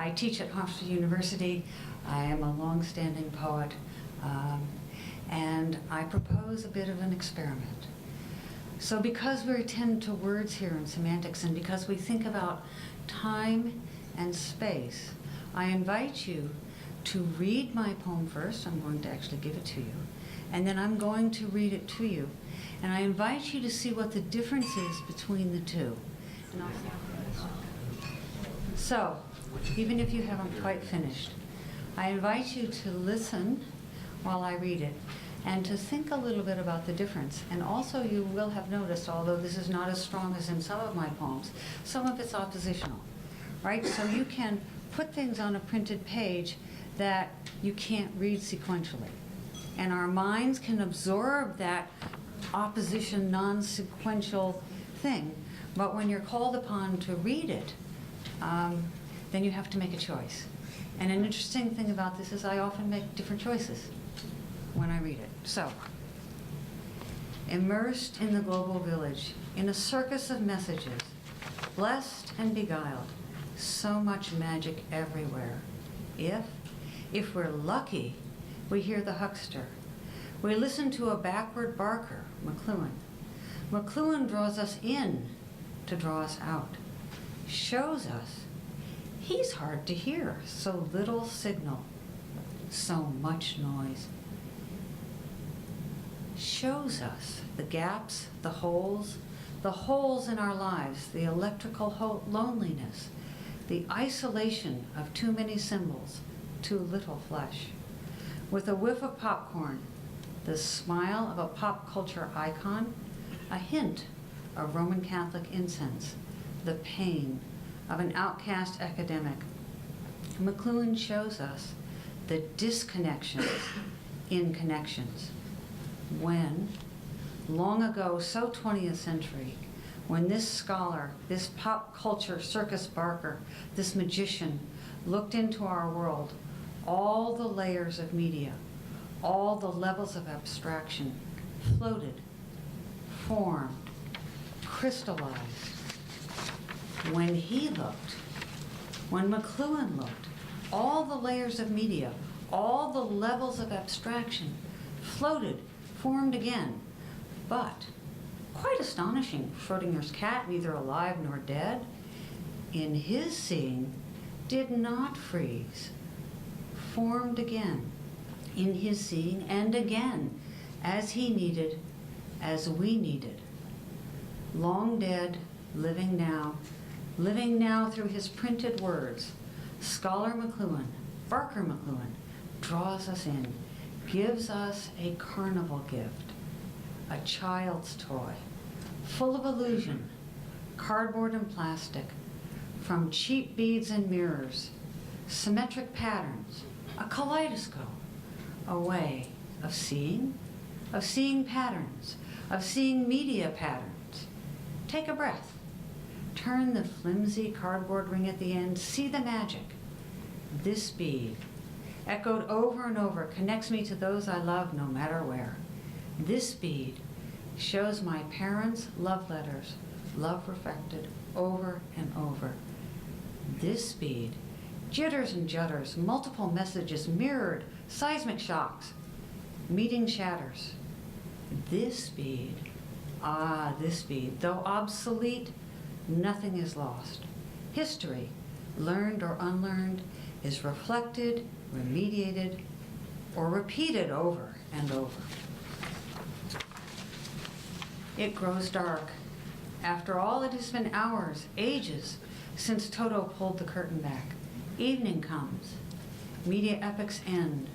I teach at Hofstra University. I am a long-standing poet, and I propose a bit of an experiment. So because we attend to words here and semantics, and because we think about time and space, I invite you to read my poem first. I'm going to actually give it to you. And then I'm going to read it to you. And I invite you to see what the difference is between the two. So, even if you haven't quite finished, I invite you to listen while I read it and to think a little bit about the difference. And also you will have noticed, although this is not as strong as in some of my poems, some of it's oppositional, right? So you can put things on a printed page that you can't read sequentially. And our minds can absorb that opposition, non-sequential thing. But when you're called upon to read it, then you have to make a choice. And an interesting thing about this is I often make different choices when I read it. So, immersed in the global village, in a circus of messages, blessed and beguiled, so much magic everywhere. If we're lucky, we hear the huckster. We listen to a backward barker, McLuhan. McLuhan draws us in to draw us out, shows us he's hard to hear, so little signal, so much noise. Shows us the gaps, the holes in our lives, the electrical loneliness, the isolation of too many symbols, too little flesh. With a whiff of popcorn, the smile of a pop culture icon, a hint of Roman Catholic incense, the pain of an outcast academic. McLuhan shows us the disconnections in connections. When, long ago, so 20th century, when this scholar, this pop culture circus barker, this magician looked into our world, all the layers of media, all the levels of abstraction floated, formed, crystallized. When he looked, when McLuhan looked, all the layers of media, all the levels of abstraction floated, formed again. But, quite astonishing, Schrodinger's cat, neither alive nor dead, in his seeing, did not freeze, formed again, in his seeing, and again, as he needed, as we needed. Long dead, living now through his printed words, Scholar McLuhan, Barker McLuhan, draws us in, gives us a carnival gift, a child's toy, full of illusion, cardboard and plastic, from cheap beads and mirrors, symmetric patterns, a kaleidoscope, a way of seeing patterns, of seeing media patterns. Take a breath. Turn the flimsy cardboard ring at the end, see the magic. This bead, echoed over and over, connects me to those I love no matter where. This bead shows my parents' love letters, love reflected over and over. This bead, jitters and judders, multiple messages mirrored, seismic shocks, meeting shatters. This bead, this bead, though obsolete, nothing is lost. History, learned or unlearned, is reflected, remediated, or repeated over and over. It grows dark. After all, it has been hours, ages, since Toto pulled the curtain back. Evening comes. Media epics end.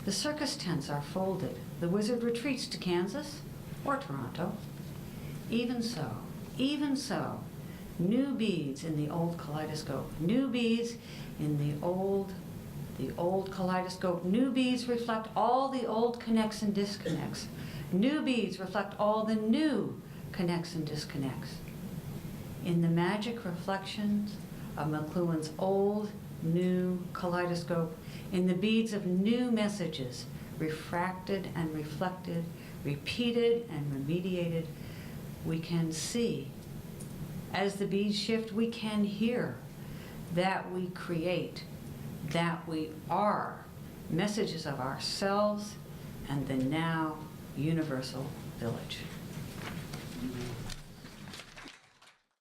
The circus tents are folded. The wizard retreats to Kansas or Toronto. Even so, new beads in the old kaleidoscope. New beads in the old kaleidoscope. New beads reflect all the old connects and disconnects. New beads reflect all the new connects and disconnects. In the magic reflections of McLuhan's old, new kaleidoscope, in the beads of new messages, refracted and reflected, repeated and remediated, we can see. As the beads shift, we can hear. that we create, that we are, messages of ourselves and the now universal village.